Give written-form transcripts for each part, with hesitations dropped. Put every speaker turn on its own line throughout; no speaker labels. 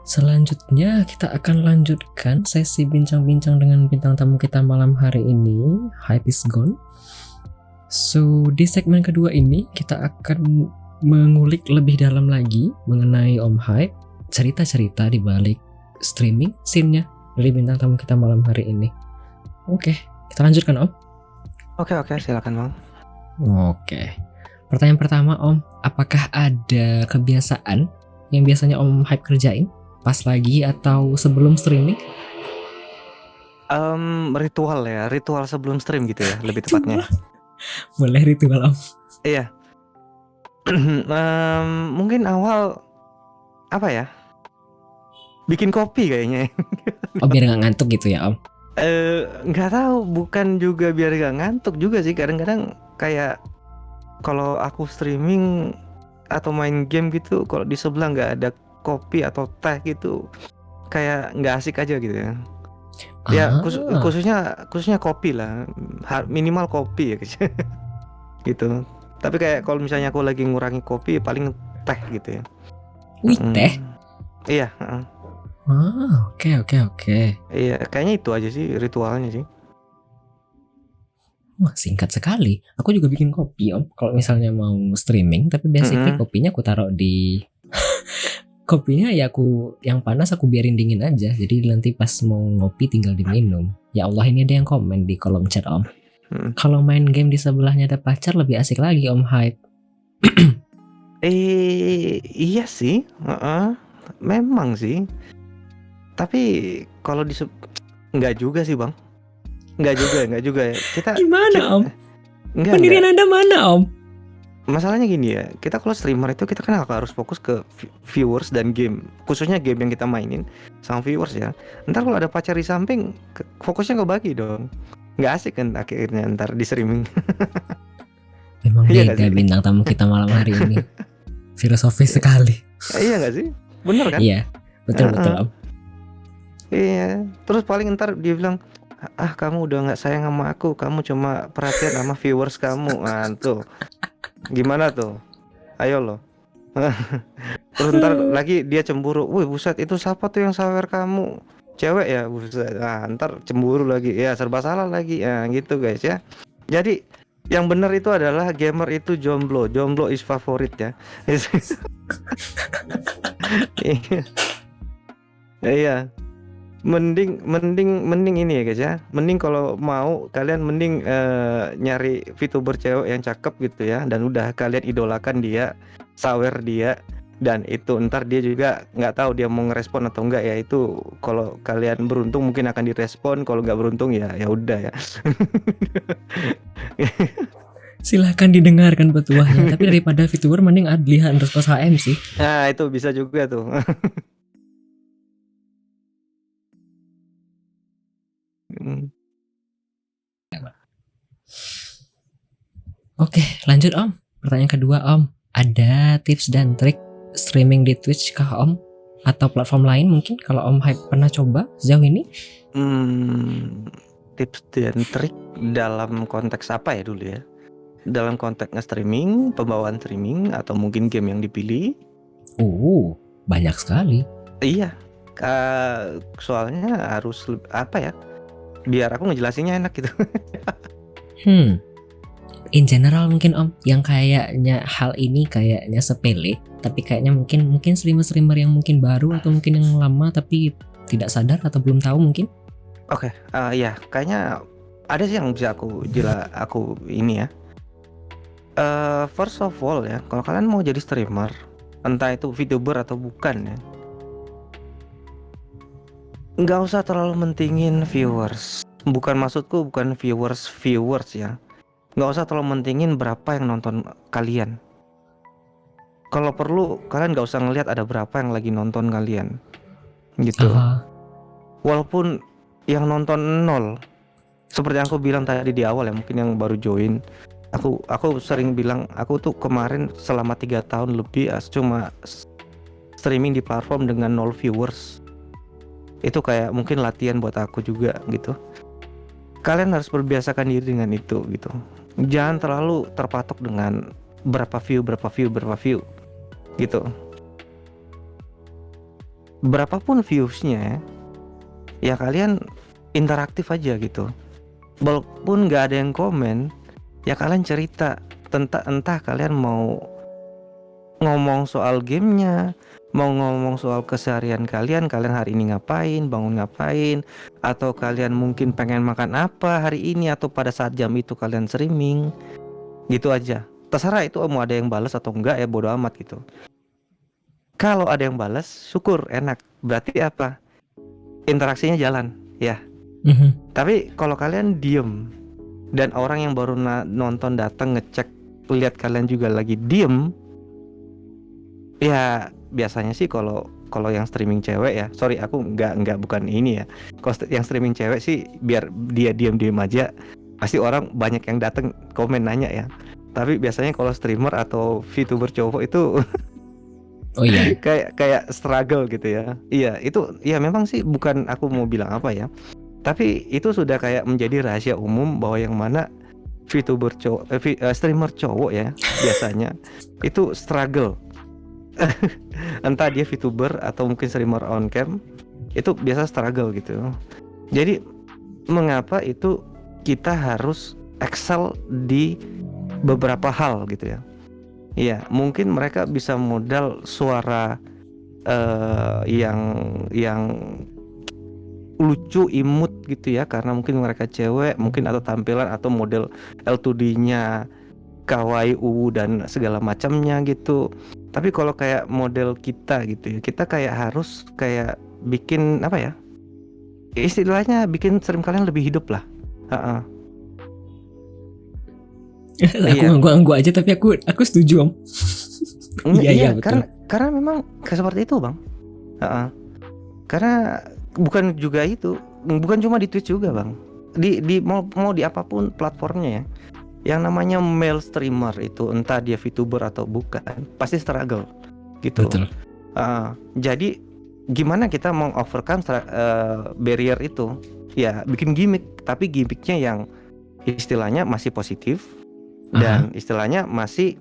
Selanjutnya kita akan lanjutkan sesi bincang-bincang dengan bintang tamu kita malam hari ini, Hype is Gone. So, di segmen kedua ini kita akan mengulik lebih dalam lagi mengenai Om Hype, cerita-cerita di balik streaming scene-nya dari bintang tamu kita malam hari ini. Oke, kita lanjutkan Om.
Oke, silakan Bang.
Oke. Pertanyaan pertama Om, apakah ada kebiasaan yang biasanya Om Hype kerjain pas lagi atau sebelum streaming?
Ritual sebelum stream gitu ya, lebih tepatnya.
Boleh ritual Om.
Iya. Mungkin awal apa ya? Bikin kopi kayaknya.
Oh, biar nggak ngantuk gitu ya Om?
Nggak tahu, bukan juga biar nggak ngantuk juga sih. Kadang-kadang kayak kalau aku streaming atau main game gitu, kalau di sebelah nggak ada kopi atau teh gitu, kayak nggak asik aja gitu ya. Ya khususnya kopi lah, minimal kopi ya guys. Gitu. Tapi kayak kalau misalnya aku lagi ngurangi kopi, paling teh gitu ya.
Wih, teh?
Iya.
Oke.
Iya, kayaknya itu aja sih ritualnya sih.
Wah, singkat sekali. Aku juga bikin kopi Om. Kalau misalnya mau streaming, tapi basically kopinya aku taruh di kopinya ya aku yang panas aku biarin dingin aja. Jadi nanti pas mau ngopi tinggal diminum. Ya Allah, ini ada yang komen di kolom chat Om. Kalau main game di sebelahnya ada pacar lebih asik lagi Om Hype.
Iya sih, memang sih. Tapi kalau nggak juga sih Bang. Nggak juga ya. Kita
gimana Om?
Pendirian
Anda mana Om?
Masalahnya gini ya, kita kalau streamer itu kita kan harus fokus ke viewers dan game, khususnya game yang kita mainin sama viewers ya. Ntar kalau ada pacar di samping, fokusnya kebagi dong. Nggak asik kan akhirnya ntar di streaming.
Memang beda bintang tamu kita malam hari ini. Filosofis sekali.
Iya nggak sih? Bener kan?
Iya, betul Om.
Iya, terus paling ntar dia bilang, kamu udah nggak sayang sama aku, kamu cuma perhatian sama viewers kamu. Tuh, gimana tuh? Ayo loh. Terus ntar lagi dia cemburu, wih buset itu siapa tuh yang sawer kamu? Cewek ya, buset. Ntar cemburu lagi, ya serba salah lagi, ya gitu guys ya. Jadi yang benar itu adalah gamer itu jomblo is favorit ya. Iya. Mending ini ya guys ya. Mending kalau mau kalian mending nyari VTuber cewek yang cakep gitu ya, dan udah kalian idolakan dia, sawer dia, dan itu ntar dia juga nggak tahu dia mau ngerespon atau enggak ya. Itu kalau kalian beruntung mungkin akan direspon, kalau nggak beruntung ya udah ya.
Silahkan didengarkan petuahnya. Tapi daripada VTuber mending Adliha_HM sih.
Nah itu bisa juga tuh.
Oke, lanjut Om. Pertanyaan kedua Om, ada tips dan trik streaming di Twitch kah Om? Atau platform lain mungkin kalau Om Hype pernah coba sejauh ini?
Tips dan trik dalam konteks apa ya dulu ya? Dalam konteks nge-streaming, pembawaan streaming, atau mungkin game yang dipilih?
Banyak sekali.
Iya, soalnya harus apa ya? Biar aku ngejelasinnya enak gitu.
In general mungkin Om, yang kayaknya hal ini kayaknya sepele, tapi kayaknya mungkin streamer-streamer yang mungkin baru atau mungkin yang lama tapi tidak sadar atau belum tahu mungkin.
Oke, ya kayaknya ada sih yang bisa aku ini ya. First of all ya, kalau kalian mau jadi streamer, entah itu VTuber atau bukan ya, nggak usah terlalu mentingin viewers. Bukan maksudku bukan viewers ya. Nggak usah terlalu mentingin berapa yang nonton kalian. Kalau perlu kalian nggak usah ngelihat ada berapa yang lagi nonton kalian, gitu. Walaupun yang nonton 0, seperti yang aku bilang tadi di awal ya, mungkin yang baru join. Aku sering bilang aku tuh kemarin selama 3 tahun lebih cuma streaming di platform dengan 0 viewers. Itu kayak mungkin latihan buat aku juga gitu. Kalian harus berbiasakan diri dengan itu gitu. Jangan terlalu terpatok dengan berapa view gitu. berapapun viewsnya ya kalian interaktif aja gitu. Walaupun nggak ada yang komen, ya kalian cerita tentang, entah kalian mau ngomong soal gamenya, mau ngomong soal keseharian kalian hari ini ngapain, bangun ngapain, atau kalian mungkin pengen makan apa hari ini, atau pada saat jam itu kalian streaming, gitu aja. Terserah itu mau ada yang balas atau enggak ya bodo amat gitu. Kalau ada yang balas, syukur, enak. Berarti apa? Interaksinya jalan, ya.
Mhm.
Tapi kalau kalian diem dan orang yang baru nonton datang ngecek lihat kalian juga lagi diem, ya biasanya sih kalau yang streaming cewek ya, sorry aku nggak bukan ini ya. Kalau yang streaming cewek sih biar dia diem aja, pasti orang banyak yang datang komen nanya ya. Tapi biasanya kalau streamer atau VTuber cowok itu
Oh iya.
kayak struggle gitu ya. Iya, itu ya memang sih bukan aku mau bilang apa ya. Tapi itu sudah kayak menjadi rahasia umum bahwa yang mana VTuber cowok, streamer cowok ya biasanya itu struggle. Entah dia VTuber atau mungkin streamer on cam, itu biasa struggle gitu. Jadi mengapa itu kita harus excel di beberapa hal gitu ya. Iya, mungkin mereka bisa modal suara yang lucu, imut gitu ya, karena mungkin mereka cewek, mungkin atau tampilan atau model L2D-nya kawaii, dan segala macamnya gitu. Tapi kalau kayak model kita gitu ya, kita kayak harus kayak bikin apa ya? Istilahnya bikin stream kalian lebih hidup lah. Heeh.
Aku
Iya.
ngangguk aja tapi aku setuju Om. Iya betul.
Karena memang kayak seperti itu Bang. Heeh. Karena bukan juga itu, bukan cuma di Twitch juga Bang. Di mau di apapun platformnya ya. Yang namanya male streamer itu entah dia VTuber atau bukan, pasti struggle gitu.
Betul.
Jadi gimana kita mau overcome barrier itu? Ya bikin gimmick, tapi gimmicknya yang istilahnya masih positif dan istilahnya masih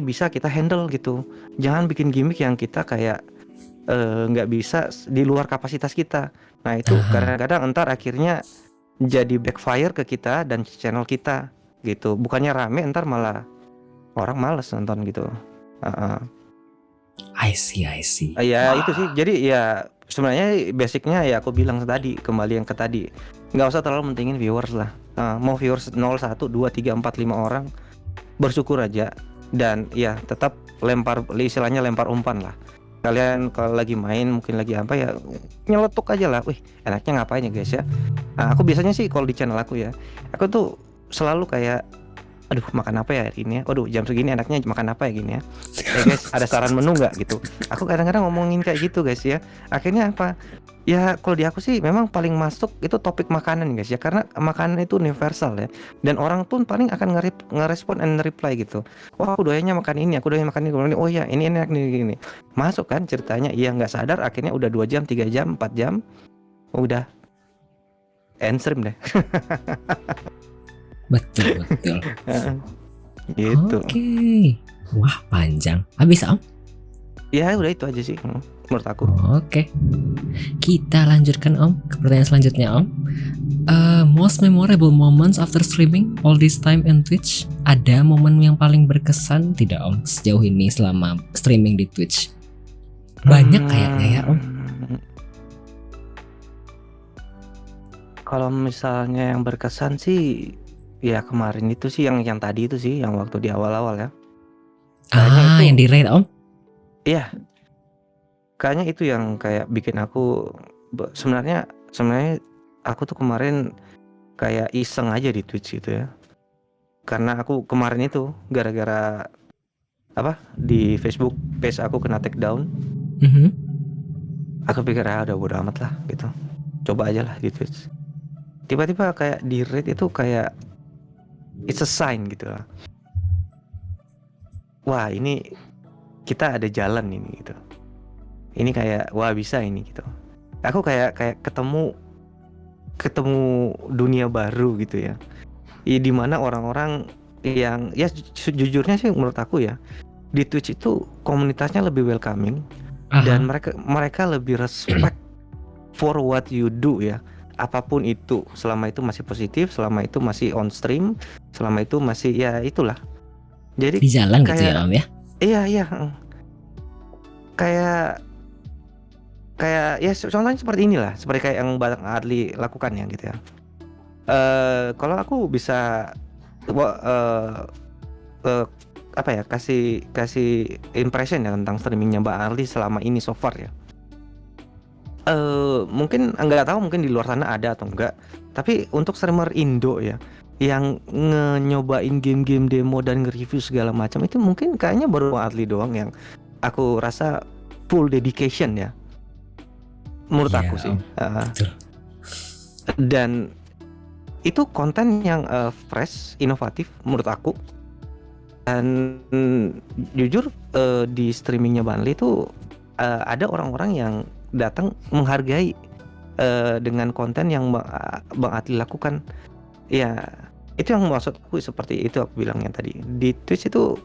bisa kita handle gitu. Jangan bikin gimmick yang kita kayak nggak bisa di luar kapasitas kita. Nah itu kadang-kadang entar akhirnya jadi backfire ke kita dan channel kita gitu. Bukannya rame entar malah orang males nonton gitu.
I see.
Ya itu sih. Jadi ya sebenarnya basicnya ya aku bilang tadi, kembali yang ke tadi, nggak usah terlalu mentingin viewers lah. Mau viewers 0, 1, 2, 3, 4, 5 orang, bersyukur aja. Dan ya tetap istilahnya lempar umpan lah. Kalian kalau lagi main mungkin lagi apa ya, nyeletuk aja lah. Wih enaknya ngapain ya guys ya. Aku biasanya sih kalau di channel aku ya, aku tuh selalu kayak, aduh makan apa ya hari ini ya, aduh jam segini enaknya makan apa ya gini ya, guys ada saran menu nggak gitu. Aku kadang-kadang ngomongin kayak gitu guys ya. Akhirnya apa ya, kalau di aku sih memang paling masuk itu topik makanan guys ya, karena makanan itu universal ya, dan orang pun paling akan ngerespon and reply gitu. Wah aku doyannya makan ini, aku doyannya makan ini, oh ya ini enak nih gini, masuk kan ceritanya. Iya nggak sadar akhirnya udah 2 jam 3 jam 4 jam udah end stream deh.
Betul.
Gitu.
Oke. Wah panjang. Habis Om?
Ya udah itu aja sih menurut aku.
Oke. Kita lanjutkan Om ke pertanyaan selanjutnya Om. Most memorable moments after streaming all this time in Twitch. Ada momen yang paling berkesan tidak Om sejauh ini selama streaming di Twitch? Banyak kayaknya ya Om.
Kalau misalnya yang berkesan sih ya kemarin itu sih yang tadi itu sih, yang waktu di awal-awal ya. Kayaknya itu
yang di raid Om?
Iya. Kayaknya itu yang kayak bikin aku sebenarnya aku tuh kemarin kayak iseng aja di Twitch gitu ya. Karena aku kemarin itu gara-gara apa di Facebook page aku kena take down. Aku pikir udah bodo amat lah gitu. Coba aja lah di Twitch. Tiba-tiba kayak di raid itu kayak it's a sign gitu lah. Wah ini kita ada jalan ini gitu. Ini kayak wah bisa ini gitu. Aku kayak ketemu dunia baru gitu ya. Di mana orang-orang yang ya jujurnya sih menurut aku ya, di Twitch itu komunitasnya lebih welcoming, dan
Aha.
mereka lebih respect for what you do ya. Apapun itu, selama itu masih positif, selama itu masih on stream, selama itu masih ya itulah. Jadi
Di jalan gitu ya
kayak
Om ya.
iya iya, kayak kayak ya contohnya seperti inilah, seperti kayak yang Bang Adli lakukan ya gitu ya. Kalau aku bisa wa- eh, eh, apa ya, kasih kasih impression ya tentang streamingnya Mbak Arli selama ini so far ya. Mungkin nggak tahu, mungkin di luar sana ada atau enggak. Tapi untuk streamer Indo ya, yang nyobain game-game demo dan nge-review segala macam itu mungkin kayaknya baru Bang Arli doang yang aku rasa full dedication ya. Menurut
Iya
aku sih.
Om, betul.
Dan itu konten yang fresh, inovatif menurut aku. Dan jujur di streamingnya Banli itu ada orang-orang yang datang menghargai dengan konten yang Bang Atli lakukan. Ya, itu yang maksudku, seperti itu aku bilangnya tadi. Di Twitch itu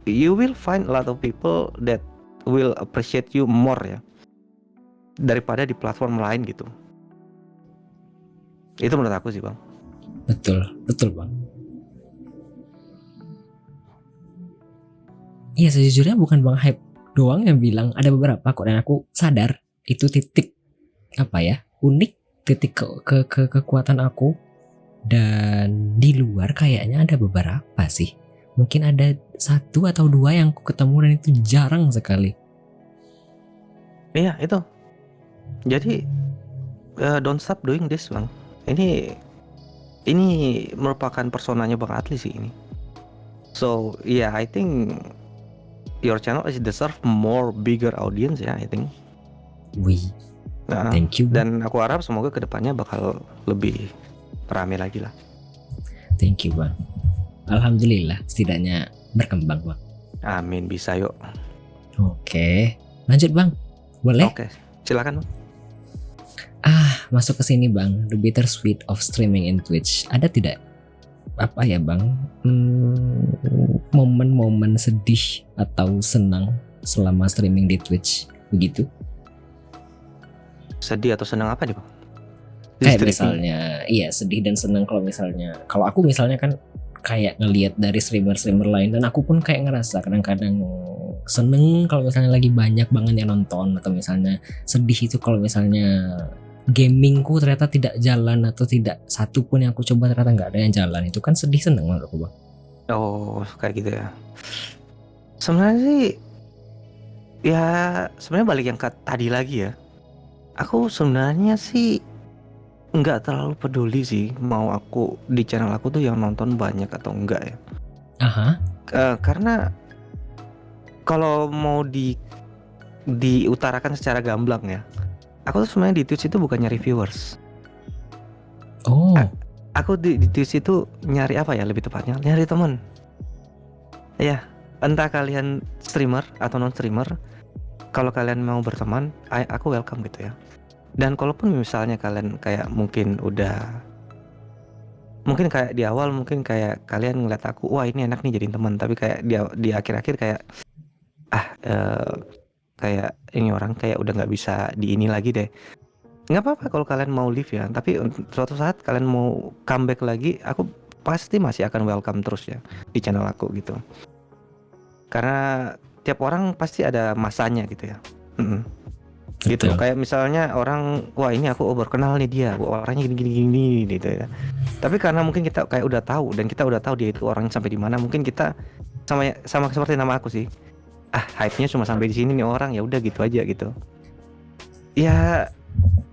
you will find a lot of people that will appreciate you more ya daripada di platform lain gitu. Itu menurut aku sih, Bang.
Betul, betul Bang. Iya sejujurnya bukan Bang Hype doang yang bilang, ada beberapa kok, dan aku sadar itu titik apa ya, unik, titik kekuatan aku. Dan di luar kayaknya ada beberapa sih, mungkin ada satu atau dua yang aku ketemu dan itu jarang sekali.
Iya, itu. Jadi don't stop doing this, Bang. Ini merupakan personanya Bang Atli sih ini. So, yeah, I think your channel is deserve more bigger audience ya, I think.
Wih,
Nah,
thank you Bang.
dan aku harap semoga kedepannya bakal lebih rame lagi lah.
Thank you Bang. Alhamdulillah setidaknya berkembang Bang.
Amin, bisa yuk.
Oke, lanjut Bang. Boleh?
Oke, silakan Bang.
Masuk ke sini Bang, the bittersweet of streaming in Twitch. Ada tidak apa ya Bang, momen-momen sedih atau senang selama streaming di Twitch begitu?
Sedih atau senang apa nih, Bang? Di
Kayak
streaming.
misalnya, iya sedih dan senang. Kalau aku misalnya kan kayak ngelihat dari streamer-streamer lain, dan aku pun kayak ngerasa kadang-kadang seneng kalau misalnya lagi banyak banget yang nonton, atau misalnya sedih itu kalau misalnya gamingku ternyata tidak jalan, atau tidak satu pun yang aku coba ternyata nggak ada yang jalan. Itu kan sedih seneng menurutku Bang.
Oh, kayak gitu ya. Sebenarnya sih ya, sebenarnya balik yang ke tadi lagi ya. Aku sebenarnya sih nggak terlalu peduli sih mau aku di channel aku tuh yang nonton banyak atau enggak ya.
Aha.
Karena kalau mau diutarakan secara gamblang ya, aku tuh sebenarnya di Twitch itu bukan nyari viewers.
Oh.
Aku di Twitch itu nyari apa ya, lebih tepatnya nyari teman. Ya, entah kalian streamer atau non streamer, kalau kalian mau berteman, aku welcome gitu ya. Dan kalaupun misalnya kalian kayak mungkin kayak di awal mungkin kayak kalian ngeliat aku, wah ini enak nih jadiin teman, tapi kayak di akhir-akhir kayak kayak ini orang kayak udah nggak bisa di ini lagi deh. Nggak apa-apa kalau kalian mau leave ya, tapi suatu saat kalian mau comeback lagi, aku pasti masih akan welcome terus ya di channel aku gitu. Karena tiap orang pasti ada masanya gitu ya. Gitu.
Betul.
Kayak misalnya orang, wah ini aku baru kenal nih dia, wah, orangnya gini gitu ya. Tapi karena mungkin kita kayak udah tahu, dan kita udah tahu dia itu orangnya sampai di mana, mungkin kita sama seperti nama aku sih. Hype-nya cuma sampai di sini nih orang, ya udah gitu aja gitu. Ya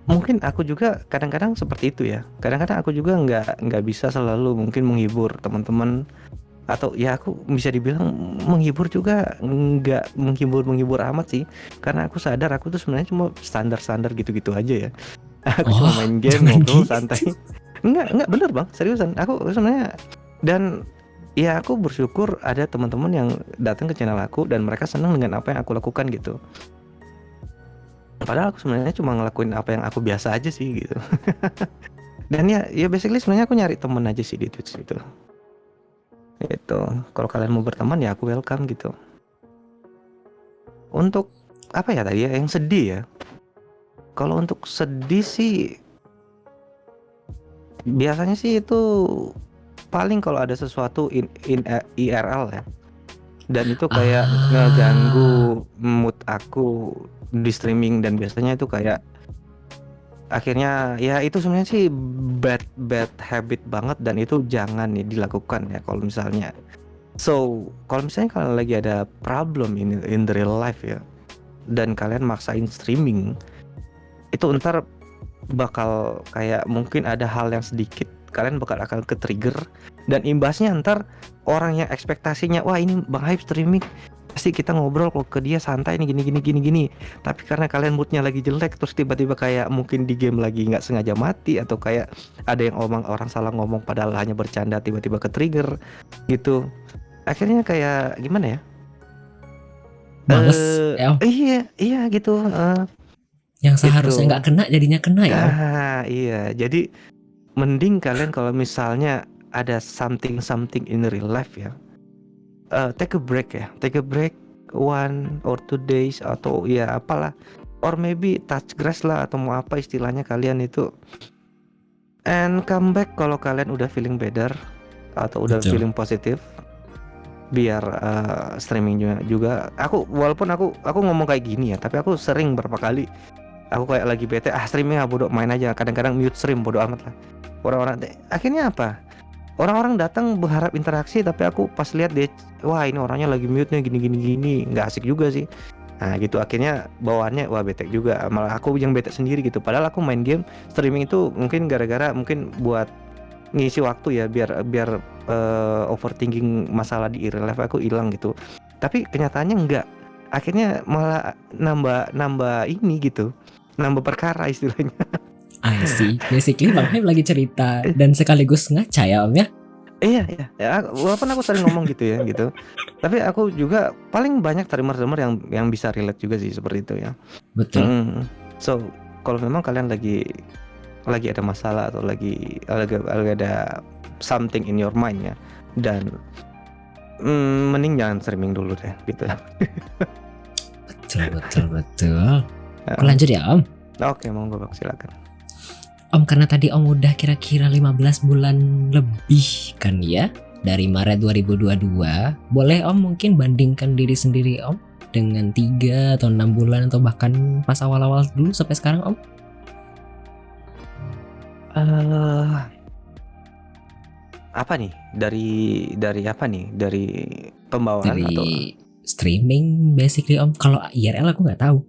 mungkin aku juga kadang-kadang seperti itu ya. Kadang-kadang aku juga nggak bisa selalu mungkin menghibur teman-teman, atau ya aku bisa dibilang menghibur juga nggak menghibur amat sih, karena aku sadar aku tuh sebenarnya cuma standar gitu-gitu aja ya. Aku cuma main game,
jangan
ngobrol
gitu.
santai. Enggak bener Bang, seriusan aku sebenarnya. Dan ya aku bersyukur ada teman-teman yang datang ke channel aku dan mereka senang dengan apa yang aku lakukan gitu. Padahal aku sebenarnya cuma ngelakuin apa yang aku biasa aja sih gitu. Dan ya basically sebenarnya aku nyari temen aja sih di Twitch gitu. Itu kalau kalian mau berteman ya aku welcome gitu. Untuk apa ya tadi ya, yang sedih ya. Kalau untuk sedih sih biasanya sih itu paling kalau ada sesuatu IRL ya. Dan itu kayak
Ah,
ngeganggu mood aku di streaming, dan biasanya itu kayak akhirnya ya itu sebenarnya sih bad habit banget, dan itu jangan nih dilakukan ya kalau misalnya. So, kalau misalnya kalian lagi ada problem in the real life ya, dan kalian maksain streaming, itu ntar bakal kayak mungkin ada hal yang sedikit kalian bakal akan ke trigger, dan imbasnya ntar orang yang ekspektasinya wah ini Bang Hype streaming pasti kita ngobrol kalau ke dia santai nih gini, tapi karena kalian moodnya lagi jelek, terus tiba-tiba kayak mungkin di game lagi nggak sengaja mati, atau kayak ada yang orang salah ngomong padahal hanya bercanda, tiba-tiba ke trigger gitu, akhirnya kayak gimana ya,
males ya Om.
iya gitu,
Yang seharusnya
gitu.
nggak kena jadinya kena ya Om.
Iya, jadi mending kalian kalau misalnya ada something in real life ya, take a break ya, take a break 1 or 2 days atau ya apalah, or maybe touch grass lah atau mau apa istilahnya kalian itu, and come back kalau kalian udah feeling better atau udah
Betul.
feeling positif, biar streaming juga. Aku walaupun aku ngomong kayak gini ya, tapi aku sering berapa kali aku kayak lagi bete, streaming bodo, main aja, kadang-kadang mute stream bodo amat lah. Orang-orang akhirnya apa? Orang-orang datang berharap interaksi, tapi aku pas lihat dia, wah ini orangnya lagi mute-nya gini, nggak asik juga sih. Nah gitu akhirnya bawaannya wah bete juga, malah aku yang bete sendiri gitu. Padahal aku main game streaming itu mungkin gara-gara mungkin buat ngisi waktu ya, biar biar overthinking masalah di real life aku hilang gitu. Tapi kenyataannya enggak. Akhirnya malah nambah nambah ini gitu. Nambah perkara istilahnya.
I see. Basically Bang Hype lagi cerita dan sekaligus ngaca ya Om ya.
Iya, ya, walaupun aku sering ngomong gitu ya gitu, tapi aku juga paling banyak streamer-streamer yang bisa relate juga sih seperti itu ya.
Betul.
So, kalau memang kalian lagi ada masalah atau lagi ada something in your mind ya, dan mending jangan streaming dulu deh gitu.
Betul. Aku lanjut ya Om.
Oke, monggo Bang, silakan.
Om, karena tadi Om udah kira-kira 15 bulan lebih kan ya dari Maret 2022, boleh Om mungkin bandingkan diri sendiri Om dengan 3 atau 6 bulan atau bahkan pas awal-awal dulu sampai sekarang Om?
Apa nih? Dari apa nih? Dari pembawaan atau
Dari streaming basically Om. Kalau IRL aku nggak tahu.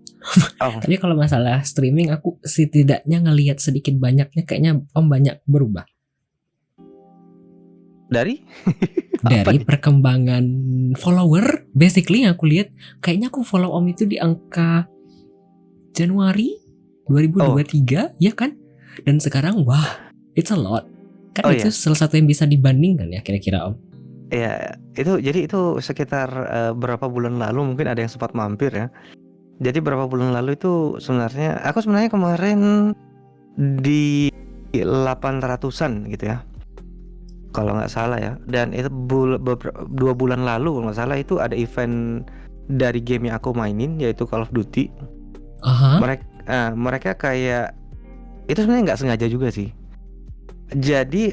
oh,
Tapi kalau masalah streaming aku setidaknya ngelihat sedikit banyaknya kayaknya Om banyak berubah.
dari apa
Dari
nih?
perkembangan follower, basically yang aku lihat kayaknya aku follow Om itu di angka Januari
Oh,
2023 ya kan? Dan sekarang wah, it's a lot. Kan
oh
itu
ya.
salah satu yang bisa dibandingkan ya kira-kira Om.
Ya, itu jadi itu sekitar berapa bulan lalu mungkin ada yang sempat mampir ya. Jadi berapa bulan lalu itu aku sebenarnya kemarin di 800-an gitu ya. Kalau nggak salah ya. Dan itu 2 bulan lalu kalau nggak salah itu ada event dari game yang aku mainin yaitu Call of Duty.
Aha.
Mereka kayak itu sebenarnya nggak sengaja juga sih. Jadi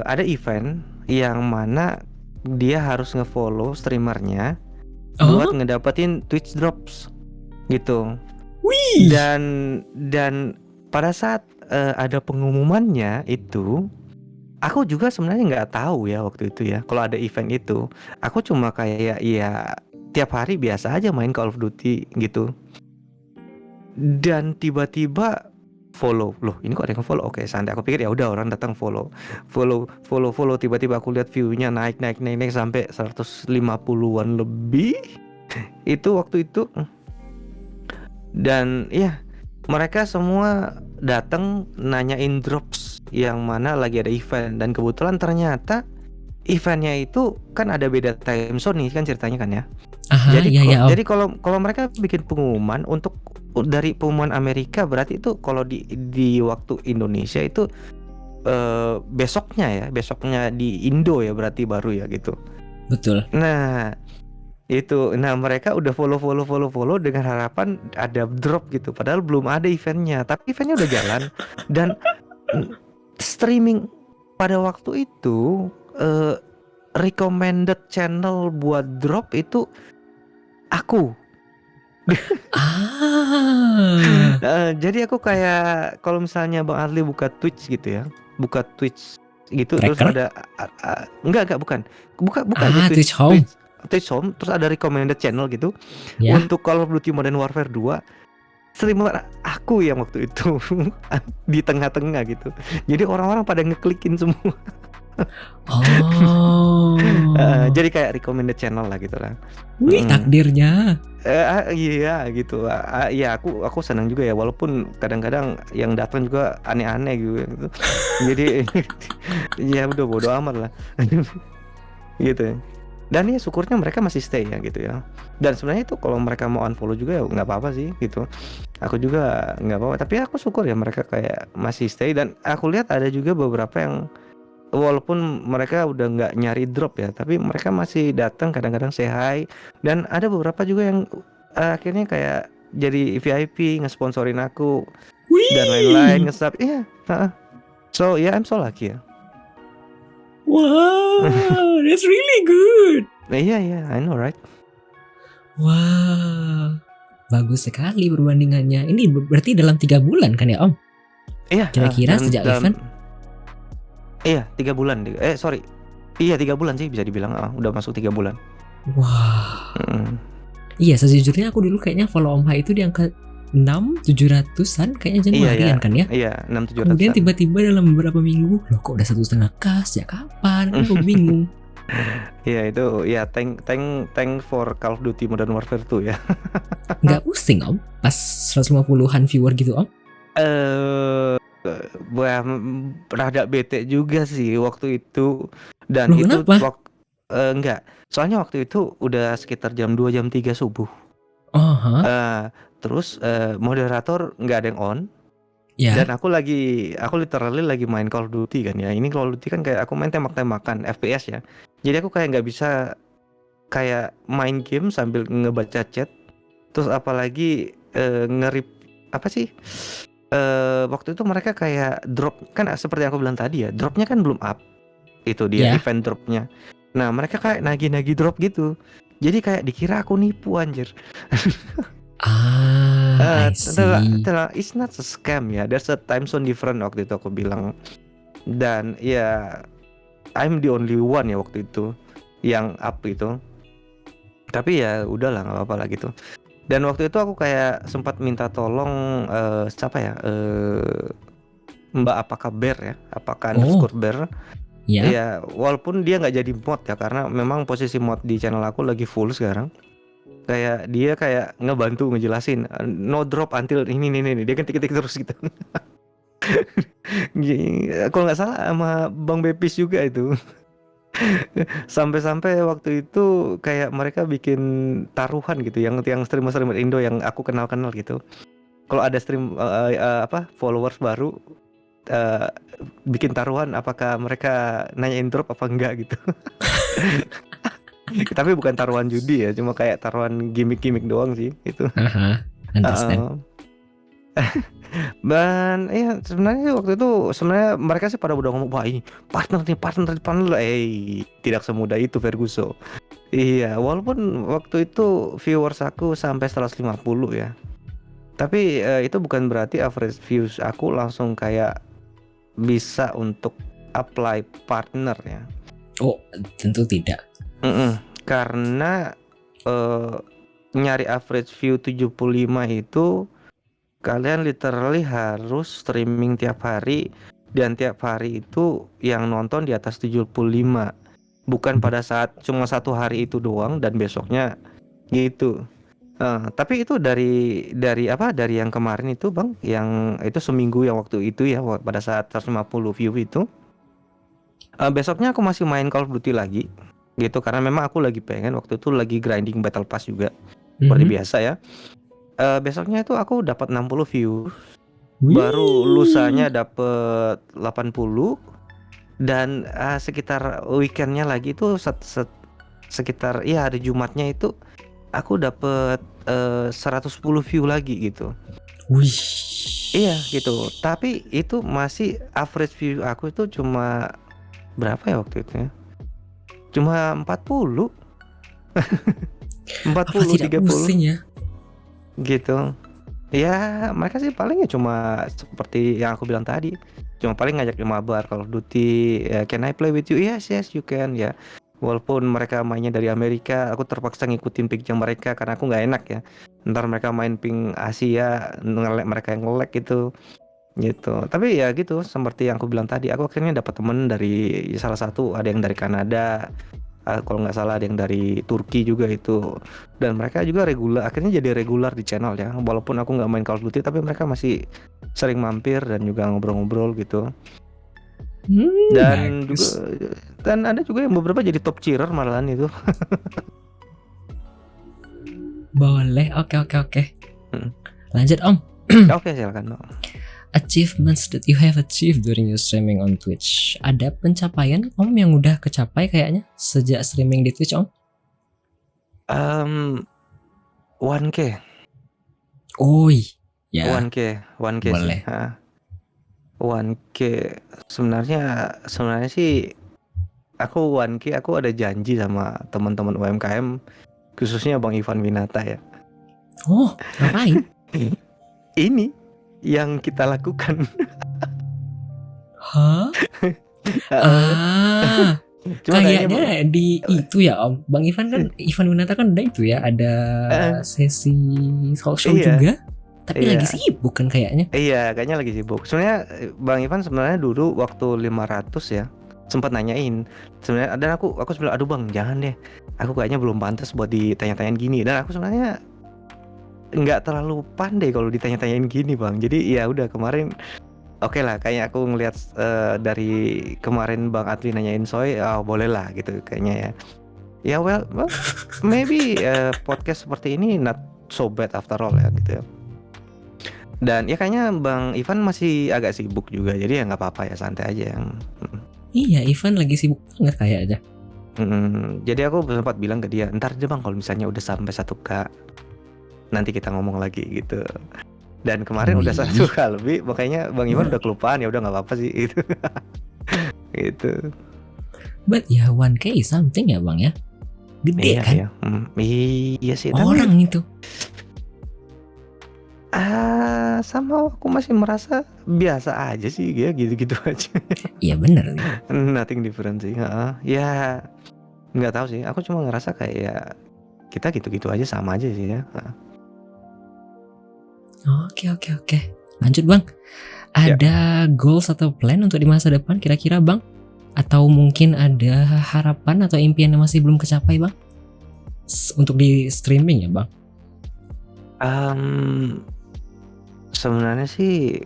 ada event yang mana dia harus ngefollow streamernya buat
Oh,
ngedapetin Twitch drops gitu.
wih.
Dan pada saat ada pengumumannya itu, aku juga sebenarnya nggak tahu ya waktu itu ya kalau ada event itu. Aku cuma kayak ya tiap hari biasa aja main Call of Duty gitu. Dan tiba-tiba follow, loh ini kok ada yang follow, oke santai, aku pikir ya udah orang datang follow, tiba-tiba aku lihat view-nya naik sampai 150-an lebih itu waktu itu. Dan ya mereka semua datang nanyain drops yang mana lagi ada event, dan kebetulan ternyata eventnya itu kan ada beda time zone nih kan ceritanya kan ya.
Aha,
Jadi
iya ya Om.
jadi kalau mereka bikin pengumuman untuk dari pengumuman Amerika, berarti itu kalau di waktu Indonesia itu besoknya di Indo ya berarti baru ya gitu.
Betul.
Nah, Itu, nah mereka udah follow dengan harapan ada drop gitu, padahal belum ada eventnya, tapi eventnya udah jalan dan streaming pada waktu itu recommended channel buat drop itu aku.
Ah,
Jadi aku kayak kalau misalnya Bang Adli buka Twitch gitu ya, buka Twitch gitu terus
tracker.
ada enggak bukan. Buka aja
Ah,
Twitch
Twitch Home.
Twitch Twitch Home terus ada recommended channel gitu
Ya.
untuk Call of Duty Modern Warfare 2. Streamer aku yang waktu itu di tengah-tengah gitu. Jadi orang-orang pada ngeklikin semua.
Oh.
Jadi kayak recommended channel lah gitu lah.
Wih, takdirnya.
Iya gitu. Iya aku senang juga ya walaupun kadang-kadang yang datang juga aneh-aneh gitu. Jadi ya udah bodo amat lah. Gitu. Dan ya syukurnya mereka masih stay ya gitu ya. Dan sebenarnya itu kalau mereka mau unfollow juga ya nggak apa-apa sih gitu. Aku juga nggak apa-apa. Tapi aku syukur ya mereka kayak masih stay dan aku lihat ada juga beberapa yang walaupun mereka udah nggak nyari drop ya, tapi mereka masih datang kadang-kadang say hi dan ada beberapa juga yang akhirnya kayak jadi VIP ngesponsorin aku dan lain-lain
Wih.
nge-sub. Iya, heeh. So yeah, I'm so lucky ya.
Wow, that's really good.
Iya, I know right.
Wah, bagus sekali perbandingannya. Ini berarti dalam 3 bulan kan ya Om?
Iya,
Kira-kira sejak event?
iya 3 bulan. Sorry, iya 3 bulan sih bisa dibilang. Udah masuk 3 bulan.
Wah,
Mm.
iya sejujurnya aku dulu kayaknya follow Om Hai itu di angka 6.700-an kayaknya Januarian kan ya.
Iya 6
Kemudian
700-an.
tiba-tiba dalam beberapa minggu, loh kok udah 1,5K sejak kapan? Kan aku bingung.
Iya itu ya thank for Call of Duty Modern Warfare 2 ya.
Nggak pusing Om? Pas 150-an viewer gitu Om?
Eh Wah, rada bete juga sih waktu itu dan
Loh
itu
kenapa?
enggak. Soalnya waktu itu udah sekitar jam 2 jam 3 subuh.
Oh, ha?
Terus moderator nggak ada yang on dan
Ya?
aku literally lagi main Call of Duty kan ya. Ini Call of Duty kan kayak aku main tembak-tembakan FPS ya. Jadi aku kayak nggak bisa kayak main game sambil ngebaca chat. Terus apalagi nge-rip apa sih? Waktu itu mereka kayak drop kan seperti yang aku bilang tadi ya, dropnya kan belum up. Itu dia
Ya?
event dropnya. Nah mereka kayak nagih-nagih drop gitu. Jadi kayak dikira aku nipu anjir.
Ah, I see.
It's not a scam ya. There's a time zone different waktu itu aku bilang. Dan ya I'm the only one ya waktu itu yang up itu. Tapi ya udahlah nggak apa-apa lah gitu. Dan waktu itu aku kayak sempat minta tolong siapa ya? Mbak apakah Bear ya? Apakah
Oh,
underscore Bear?
ya?
Ya walaupun dia nggak jadi mod ya karena memang posisi mod di channel aku lagi full sekarang. Kayak dia kayak ngebantu ngejelasin no drop until ini dia kan ketik-ketik terus gitu. Kalau nggak salah sama Bang Bepis juga itu. Sampai-sampai waktu itu kayak mereka bikin taruhan gitu yang streamer-streamer Indo yang aku kenal-kenal gitu. Kalau ada stream followers baru eh, bikin taruhan apakah mereka nanyain drop apa enggak gitu. Tapi bukan taruhan judi ya, cuma kayak taruhan gimmick-gimmick doang sih itu.
Aha, understand.
Heeh. Dan iya sebenarnya waktu itu sebenarnya mereka sih pada udah ngomong wah ini partner tidak semudah itu Ferguson. Iya walaupun waktu itu viewers aku sampai 150 ya. Tapi itu bukan berarti average views aku langsung kayak bisa untuk apply partner ya.
Oh, tentu tidak.
Karena nyari average view 75 itu kalian literally harus streaming tiap hari dan tiap hari itu yang nonton di atas 75. Bukan pada saat cuma satu hari itu doang dan besoknya gitu. Tapi itu dari yang kemarin itu Bang, yang itu seminggu yang waktu itu ya pada saat 150 view itu. Besoknya aku masih main Call of Duty lagi gitu karena memang aku lagi pengen waktu itu lagi grinding Battle Pass juga seperti biasa ya. Besoknya itu aku dapat 60 view, baru lusanya
Wih.
dapat 80 dan sekitar weekendnya lagi itu sekitar ya hari Jumatnya itu aku dapet 110 view lagi gitu.
Wih.
Iya gitu. Tapi itu masih average view aku itu cuma berapa ya waktu itu ya? Cuma 40.
Apa
40
tidak
30
pusing ya?
gitu. Ya mereka sih palingnya cuma seperti yang aku bilang tadi, cuma paling ngajak mabar Call of Duty ya, can I play with you, yes yes you can ya. Walaupun mereka mainnya dari Amerika, aku terpaksa ngikutin ping mereka karena aku nggak enak ya, ntar mereka main ping Asia ngelek, mereka yang ngelek gitu gitu. Tapi ya gitu, seperti yang aku bilang tadi, aku akhirnya dapat temen dari salah satu, ada yang dari Kanada, kalau nggak salah ada yang dari Turki juga itu, dan mereka juga regular, akhirnya jadi regular di channel ya, walaupun aku nggak main Call of Duty tapi mereka masih sering mampir dan juga ngobrol-ngobrol gitu. Dan juga
Bagus.
dan ada juga yang beberapa jadi top cheerer malahan itu.
Boleh. Oke.
Hmm.
Lanjut Om.
Oke silakan dong.
Achievements that you have achieved during your streaming on Twitch. Ada pencapaian Om yang udah kecapai kayaknya sejak streaming di Twitch Om?
1K
Oi, ya
1K sih.
boleh.
1K sebenarnya sih aku 1K, aku ada janji sama teman-teman UMKM, khususnya Bang Ivan Winata ya.
Oh, ngapain?
Ini yang kita lakukan.
Hah?
Heeh. Cuma kayaknya
Kayaknya di itu ya Om. Bang Ivan kan, Ivan Winata kan ada itu ya, ada
eh,
sesi talk show
iya
juga. Tapi lagi
iya
sibuk kan kayaknya.
kayaknya lagi sibuk. Sebenarnya Bang Ivan sebenarnya dulu waktu 500 ya sempat nanyain sebenarnya, dan aku bilang aduh Bang jangan deh, aku kayaknya belum pantas buat ditanya-tanyain gini, dan aku sebenarnya nggak terlalu pandai kalau ditanya-tanyain gini Bang. Jadi ya udah kemarin oke lah, kayak aku ngelihat dari kemarin Bang Adli nanyain Soy, oh boleh lah gitu kayaknya ya. Ya well maybe podcast seperti ini not so bad after all ya gitu ya. Dan ya kayaknya Bang Ivan masih agak sibuk juga, jadi ya nggak apa-apa ya, santai aja yang.
Iya, Ivan lagi sibuk banget kayaknya.
Jadi aku sempat bilang ke dia, ntar aja Bang kalau misalnya udah sampai 1K nanti kita ngomong lagi gitu. Dan kemarin udah
Wih,
1K lebih, makanya Bang Ivan udah kelupaan, ya udah nggak apa-apa sih itu. Gitu.
but ya 1K is something ya Bang ya. Gede
Iya
kan?
ya, iya sih. Tapi
Orang itu.
sama aku masih merasa biasa aja sih, ya gitu-gitu aja.
Iya bener nih.
Nothing different sih. Ya nggak tahu sih. Aku cuma ngerasa kayak ya, kita gitu-gitu aja, sama aja sih ya.
Oke. Lanjut Bang. Ada goals atau plan untuk di masa depan kira-kira Bang? Atau mungkin ada harapan atau impian yang masih belum kecapai Bang? Untuk di streaming ya Bang?
Sebenarnya sih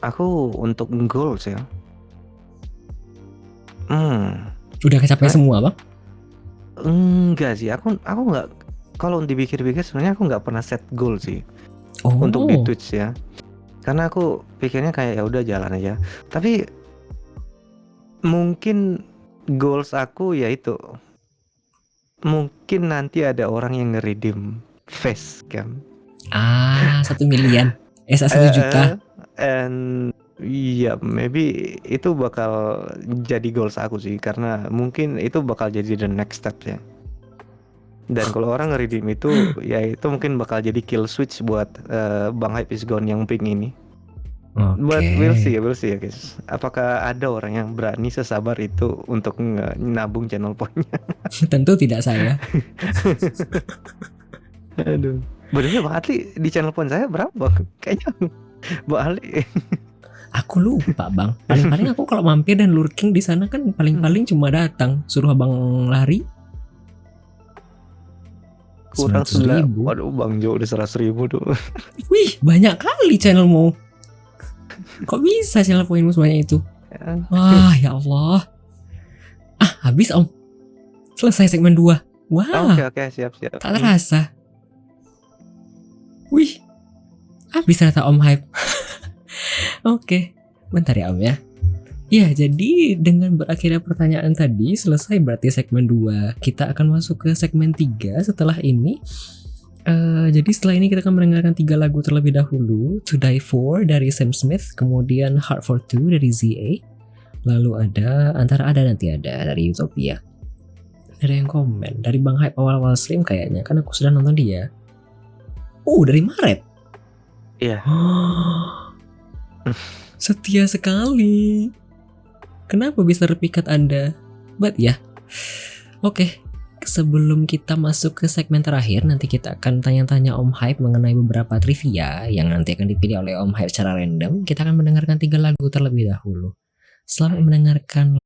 aku untuk goals ya.
Udah kecapai
Sebenarnya
semua Bang?
enggak sih. Aku nggak, kalau dipikir-pikir sebenarnya aku nggak pernah set goal sih untuk di
Oh,
Twitch ya. Karena aku pikirnya kayak ya udah jalan aja. Tapi mungkin goals aku yaitu mungkin nanti ada orang yang nge-redeem face cam.
1 miliar. 1 juta.
And iya, maybe itu bakal jadi goals aku sih, karena mungkin itu bakal jadi the next step ya. Dan kalau orang nge-redeem itu, ya itu mungkin bakal jadi kill switch buat Bang Hype is Gone yang pink ini. But we'll see ya guys. Apakah ada orang yang berani sesabar itu untuk nabung channel poinnya?
Tentu tidak saya.
Aduh. Bener Bang Adli di channel poin saya berapa Bang? Kayaknya Bang Adli.
Aku lupa Bang. Paling-paling aku kalau mampir dan lurking di sana kan paling-paling cuma datang, suruh abang lari.
Kurang
900.000.
Waduh Bang Jo udah 100.000 tuh.
Wih, banyak kali channelmu. Kok bisa channel poinmu sebanyak itu? Wah, ya Allah. Habis Om. Selesai segmen 2. Wah,
Oke, siap.
tak terasa. Wih, habis ternyata Om Hype. Oke, bentar ya Om ya. Ya, jadi dengan berakhirnya pertanyaan tadi selesai berarti segmen 2. Kita akan masuk ke segmen 3 setelah ini. Jadi setelah ini kita akan mendengarkan 3 lagu terlebih dahulu. To Die For dari Sam Smith, kemudian Heart for Two dari ZA, lalu ada Antara Ada dan Tiada dari Utopia. Dari yang komen, dari Bang Hype awal-awal stream kayaknya, kan aku sudah nonton dia. Dari Maret.
Iya.
Setia sekali. Kenapa bisa terpikat Anda? But ya. Oke. Sebelum kita masuk ke segmen terakhir, nanti kita akan tanya-tanya Om Hype mengenai beberapa trivia yang nanti akan dipilih oleh Om Hype secara random. Kita akan mendengarkan 3 lagu terlebih dahulu. Selamat mendengarkan